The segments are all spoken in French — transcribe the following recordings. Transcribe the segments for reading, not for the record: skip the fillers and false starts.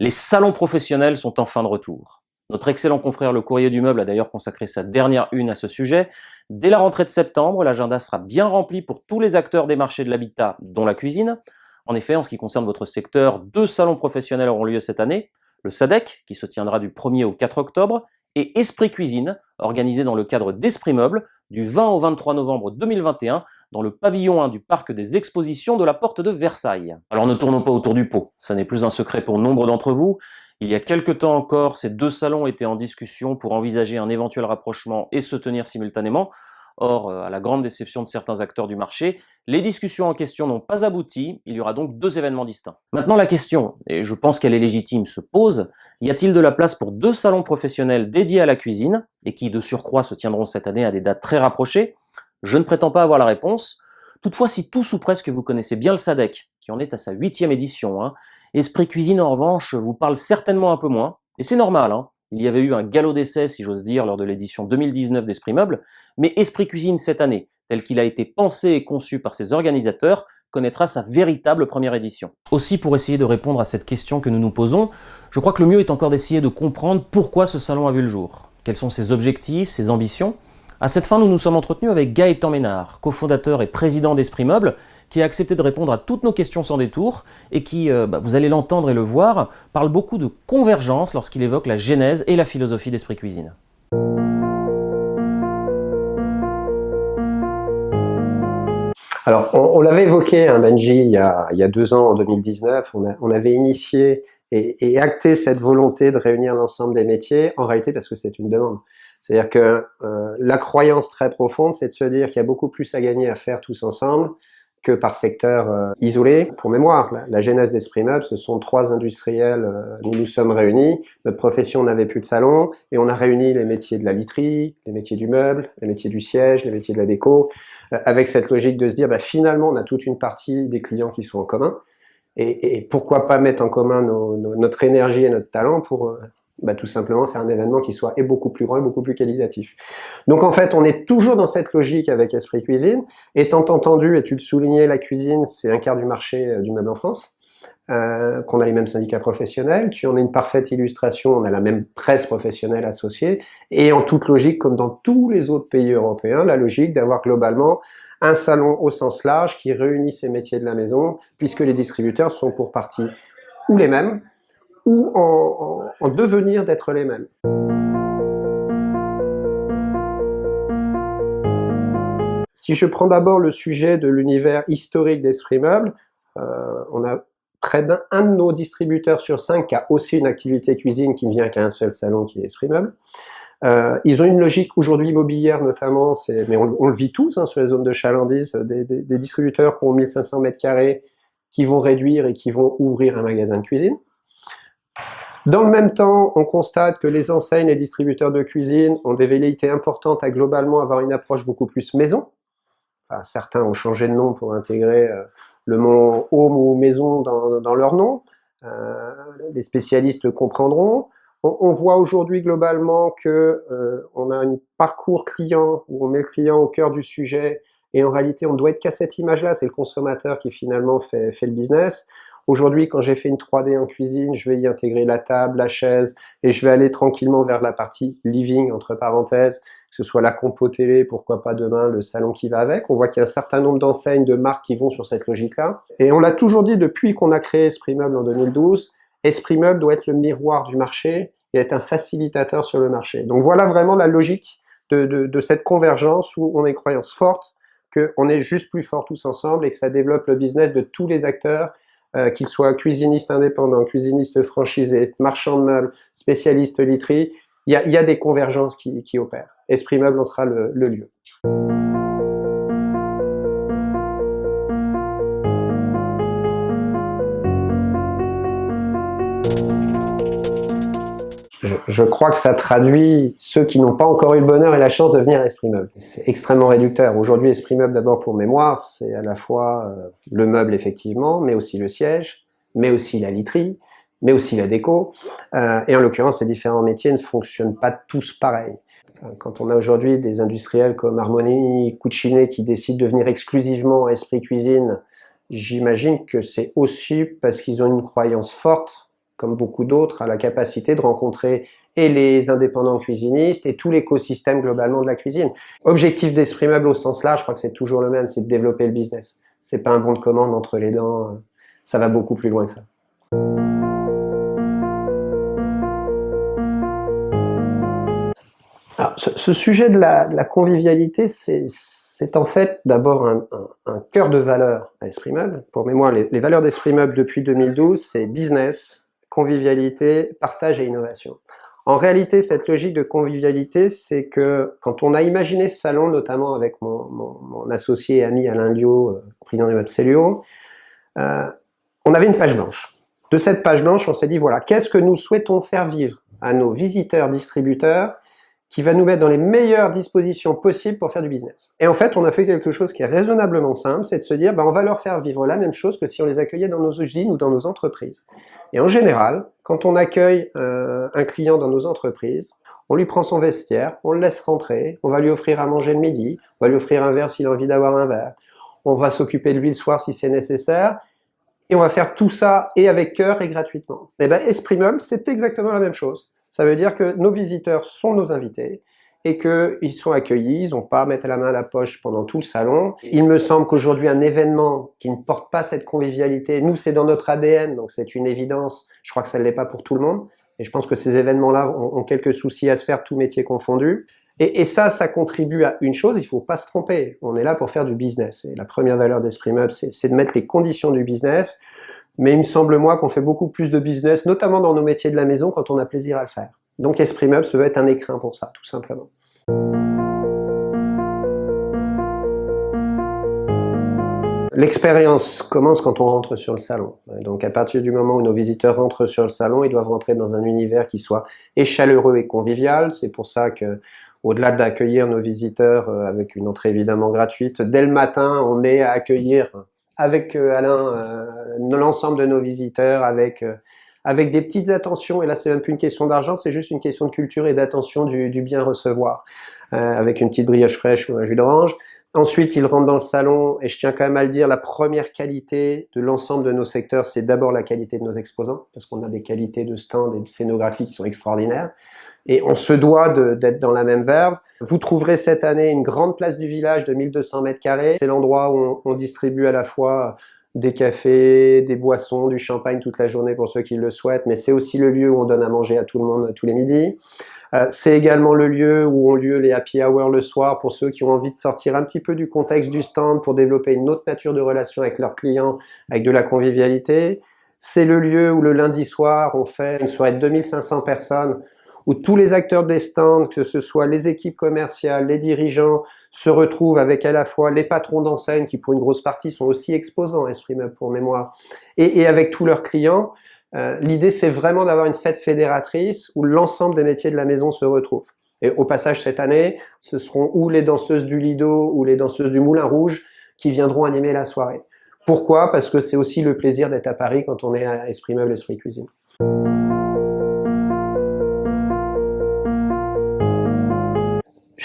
Les salons professionnels sont enfin de retour. Notre excellent confrère Le Courrier du Meuble a d'ailleurs consacré sa dernière une à ce sujet. Dès la rentrée de septembre, l'agenda sera bien rempli pour tous les acteurs des marchés de l'habitat, dont la cuisine. En effet, en ce qui concerne votre secteur, 2 salons professionnels auront lieu cette année. Le SADEC, qui se tiendra du 1er au 4 octobre, et Esprit Cuisine, organisé dans le cadre d'Esprit Meuble, du 20 au 23 novembre 2021, dans le pavillon 1 du parc des expositions de la Porte de Versailles. Alors ne tournons pas autour du pot, ça n'est plus un secret pour nombre d'entre vous. Il y a quelques temps encore, ces 2 salons étaient en discussion pour envisager un éventuel rapprochement et se tenir simultanément. Or, à la grande déception de certains acteurs du marché, les discussions en question n'ont pas abouti, il y aura donc 2 événements distincts. Maintenant la question, et je pense qu'elle est légitime, se pose, y a-t-il de la place pour 2 salons professionnels dédiés à la cuisine, et qui de surcroît se tiendront cette année à des dates très rapprochées? Je ne prétends pas avoir la réponse. Toutefois, si tous ou presque vous connaissez bien le SADEC, qui en est à sa 8e édition, Esprit Cuisine en revanche vous parle certainement un peu moins, et c'est normal, Il y avait eu un galop d'essai, si j'ose dire, lors de l'édition 2019 d'Esprit Meuble, mais Esprit Cuisine cette année, tel qu'il a été pensé et conçu par ses organisateurs, connaîtra sa véritable première édition. Aussi, pour essayer de répondre à cette question que nous nous posons, je crois que le mieux est encore d'essayer de comprendre pourquoi ce salon a vu le jour. Quels sont ses objectifs, ses ambitions? À cette fin, nous nous sommes entretenus avec Gaëtan Ménard, cofondateur et président d'Esprit Meuble, qui a accepté de répondre à toutes nos questions sans détour et qui, vous allez l'entendre et le voir, parle beaucoup de convergence lorsqu'il évoque la genèse et la philosophie d'Esprit Cuisine. Alors, on l'avait évoqué, Benji, il y a 2 ans, en 2019, on avait initié et acté cette volonté de réunir l'ensemble des métiers, en réalité parce que c'est une demande. C'est-à-dire que la croyance très profonde, c'est de se dire qu'il y a beaucoup plus à gagner à faire tous ensemble que par secteur isolé. Pour mémoire, la genèse d'Esprit Meuble, ce sont 3 industriels, nous sommes réunis, notre profession n'avait plus de salon, et on a réuni les métiers de la literie, les métiers du meuble, les métiers du siège, les métiers de la déco, avec cette logique de se dire, finalement, on a toute une partie des clients qui sont en commun, et pourquoi pas mettre en commun notre énergie et notre talent pour tout simplement faire un événement qui soit beaucoup plus grand et beaucoup plus qualitatif. Donc en fait, on est toujours dans cette logique avec Esprit Cuisine, étant entendu, et tu le soulignais, la cuisine, c'est un quart du marché du meuble en France, qu'on a les mêmes syndicats professionnels, tu en es une parfaite illustration, on a la même presse professionnelle associée, et en toute logique, comme dans tous les autres pays européens, la logique d'avoir globalement un salon au sens large qui réunit ces métiers de la maison, puisque les distributeurs sont pour partie ou les mêmes, ou en devenir d'être les mêmes. Si je prends d'abord le sujet de l'univers historique d'Esprit Meuble, on a près d'un de nos distributeurs sur 5 qui a aussi une activité cuisine qui ne vient qu'à un seul salon qui est Esprit Meuble. Ils ont une logique aujourd'hui immobilière notamment, mais on le vit tous sur les zones de chalandise, des distributeurs qui ont 1500 mètres carrés qui vont réduire et qui vont ouvrir un magasin de cuisine. Dans le même temps, on constate que les enseignes et distributeurs de cuisine ont des velléités importantes à globalement avoir une approche beaucoup plus maison. Enfin, certains ont changé de nom pour intégrer le mot home ou maison dans leur nom. Les spécialistes comprendront. On voit aujourd'hui globalement que on a un parcours client où on met le client au cœur du sujet et en réalité on doit être qu'à cette image-là, c'est le consommateur qui finalement fait le business. Aujourd'hui, quand j'ai fait une 3D en cuisine, je vais y intégrer la table, la chaise, et je vais aller tranquillement vers la partie living, entre parenthèses, que ce soit la compo télé, pourquoi pas demain le salon qui va avec. On voit qu'il y a un certain nombre d'enseignes, de marques qui vont sur cette logique-là. Et on l'a toujours dit depuis qu'on a créé Esprit Meuble en 2012, Esprit Meuble doit être le miroir du marché et être un facilitateur sur le marché. Donc voilà vraiment la logique de cette convergence où on a une croyance forte qu'on est juste plus forts tous ensemble et que ça développe le business de tous les acteurs, qu'ils soient cuisinistes indépendants, cuisinistes franchisés, marchands de meubles, spécialistes literie, il y a des convergences qui opèrent. Esprit Meuble en sera le lieu. Je crois que ça traduit ceux qui n'ont pas encore eu le bonheur et la chance de venir à Esprit Meuble. C'est extrêmement réducteur. Aujourd'hui, Esprit Meuble, d'abord pour mémoire, c'est à la fois le meuble effectivement, mais aussi le siège, mais aussi la literie, mais aussi la déco. Et en l'occurrence, ces différents métiers ne fonctionnent pas tous pareil. Quand on a aujourd'hui des industriels comme Harmonie, Cucine qui décident de venir exclusivement à Esprit Cuisine, j'imagine que c'est aussi parce qu'ils ont une croyance forte comme beaucoup d'autres, a la capacité de rencontrer et les indépendants cuisinistes et tout l'écosystème globalement de la cuisine. Objectif d'Esprit Meuble au sens large, je crois que c'est toujours le même, c'est de développer le business. C'est pas un bon de commande entre les dents, ça va beaucoup plus loin que ça. Alors, ce sujet de la convivialité, c'est en fait d'abord un cœur de valeur à Esprit Meuble. Pour mémoire, les valeurs d'Esprit Meuble depuis 2012, c'est business, convivialité, partage et innovation. En réalité, cette logique de convivialité, c'est que quand on a imaginé ce salon, notamment avec mon associé et ami Alain Liot, président des Meubles Cellio, on avait une page blanche. De cette page blanche, on s'est dit, voilà, qu'est-ce que nous souhaitons faire vivre à nos visiteurs, distributeurs, qui va nous mettre dans les meilleures dispositions possibles pour faire du business. Et en fait, on a fait quelque chose qui est raisonnablement simple, c'est de se dire, on va leur faire vivre la même chose que si on les accueillait dans nos usines ou dans nos entreprises. Et en général, quand on accueille un client dans nos entreprises, on lui prend son vestiaire, on le laisse rentrer, on va lui offrir à manger le midi, on va lui offrir un verre s'il a envie d'avoir un verre, on va s'occuper de lui le soir si c'est nécessaire, et on va faire tout ça et avec cœur et gratuitement. Et bien, Esprit Meuble, c'est exactement la même chose. Ça veut dire que nos visiteurs sont nos invités et qu'ils sont accueillis, ils n'ont pas à mettre la main à la poche pendant tout le salon. Il me semble qu'aujourd'hui, un événement qui ne porte pas cette convivialité, nous, c'est dans notre ADN, donc c'est une évidence. Je crois que ça ne l'est pas pour tout le monde. Et je pense que ces événements-là ont quelques soucis à se faire, tout métier confondu. Et ça contribue à une chose, il ne faut pas se tromper. On est là pour faire du business. Et la première valeur d'Esprit Meuble, c'est de mettre les conditions du business. Mais il me semble, moi, qu'on fait beaucoup plus de business, notamment dans nos métiers de la maison, quand on a plaisir à le faire. Donc Esprit Meuble se veut être un écrin pour ça, tout simplement. L'expérience commence quand on rentre sur le salon. Donc à partir du moment où nos visiteurs rentrent sur le salon, ils doivent rentrer dans un univers qui soit et chaleureux et convivial. C'est pour ça que, au-delà d'accueillir nos visiteurs avec une entrée évidemment gratuite, dès le matin, on est à accueillir avec Alain, l'ensemble de nos visiteurs, avec des petites attentions, et là c'est même plus une question d'argent, c'est juste une question de culture et d'attention du bien recevoir, avec une petite brioche fraîche ou un jus d'orange. Ensuite, ils rentrent dans le salon, et je tiens quand même à le dire, la première qualité de l'ensemble de nos secteurs, c'est d'abord la qualité de nos exposants, parce qu'on a des qualités de stand et de scénographie qui sont extraordinaires. Et on se doit d'être dans la même verve. Vous trouverez cette année une grande place du village de 1200 mètres carrés. C'est l'endroit où on distribue à la fois des cafés, des boissons, du champagne toute la journée pour ceux qui le souhaitent, mais c'est aussi le lieu où on donne à manger à tout le monde tous les midis. C'est également le lieu où ont lieu les happy hours le soir pour ceux qui ont envie de sortir un petit peu du contexte du stand pour développer une autre nature de relation avec leurs clients, avec de la convivialité. C'est le lieu où le lundi soir, on fait une soirée de 2500 personnes où tous les acteurs des stands, que ce soit les équipes commerciales, les dirigeants, se retrouvent avec à la fois les patrons d'enseigne, qui pour une grosse partie sont aussi exposants, Esprit Meuble pour mémoire, et avec tous leurs clients. L'idée, c'est vraiment d'avoir une fête fédératrice où l'ensemble des métiers de la maison se retrouvent. Et au passage, cette année, ce seront ou les danseuses du Lido ou les danseuses du Moulin Rouge qui viendront animer la soirée. Pourquoi? Parce que c'est aussi le plaisir d'être à Paris quand on est à Esprit Meuble, Esprit Cuisine.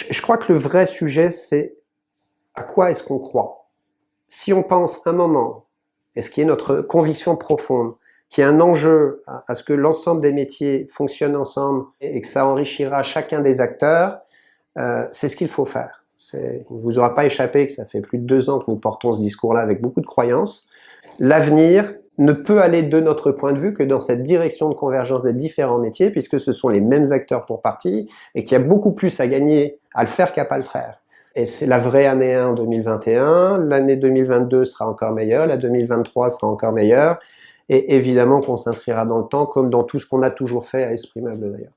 Je crois que le vrai sujet, c'est à quoi est-ce qu'on croit. Si on pense un moment, et ce qui est notre conviction profonde, qu'il y a un enjeu à ce que l'ensemble des métiers fonctionnent ensemble et que ça enrichira chacun des acteurs, c'est ce qu'il faut faire. Il ne vous aura pas échappé que ça fait plus de 2 ans que nous portons ce discours-là avec beaucoup de croyances. L'avenir ne peut aller de notre point de vue que dans cette direction de convergence des différents métiers, puisque ce sont les mêmes acteurs pour partie, et qu'il y a beaucoup plus à gagner à le faire qu'à pas le faire. Et c'est la vraie année 1 2021, l'année 2022 sera encore meilleure, la 2023 sera encore meilleure, et évidemment qu'on s'inscrira dans le temps, comme dans tout ce qu'on a toujours fait à Esprit Meuble d'ailleurs.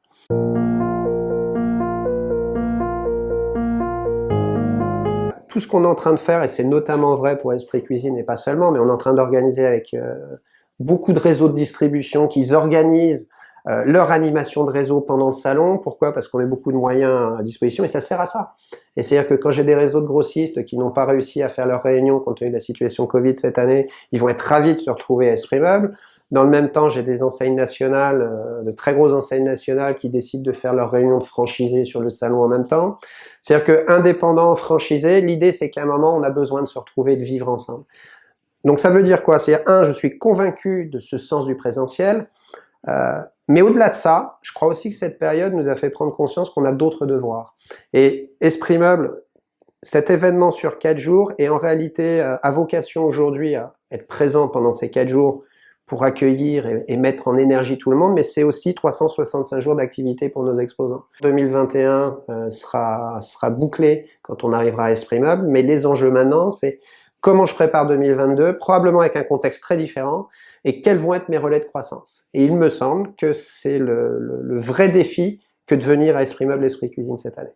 Tout ce qu'on est en train de faire, et c'est notamment vrai pour Esprit Cuisine et pas seulement, mais on est en train d'organiser avec beaucoup de réseaux de distribution qui organisent leur animation de réseau pendant le salon. Pourquoi? Parce qu'on met beaucoup de moyens à disposition et ça sert à ça. Et c'est-à-dire que quand j'ai des réseaux de grossistes qui n'ont pas réussi à faire leur réunion compte tenu de la situation Covid cette année, ils vont être ravis de se retrouver à Esprit Meuble. Dans le même temps, j'ai des enseignes nationales, de très grosses enseignes nationales qui décident de faire leur réunion de franchisés sur le salon en même temps. C'est-à-dire que indépendants, franchisés, l'idée c'est qu'à un moment, on a besoin de se retrouver et de vivre ensemble. Donc ça veut dire quoi? C'est-à-dire, je suis convaincu de ce sens du présentiel. Mais au-delà de ça, je crois aussi que cette période nous a fait prendre conscience qu'on a d'autres devoirs. Et Esprit Meuble, cet événement sur 4 jours, est en réalité à vocation aujourd'hui à être présent pendant ces 4 jours pour accueillir et mettre en énergie tout le monde, mais c'est aussi 365 jours d'activité pour nos exposants. 2021 sera bouclé quand on arrivera à Esprit Meuble, mais les enjeux maintenant, c'est comment je prépare 2022, probablement avec un contexte très différent, et quels vont être mes relais de croissance. Et il me semble que c'est le vrai défi que de venir à Esprit Meuble, Esprit Cuisine cette année.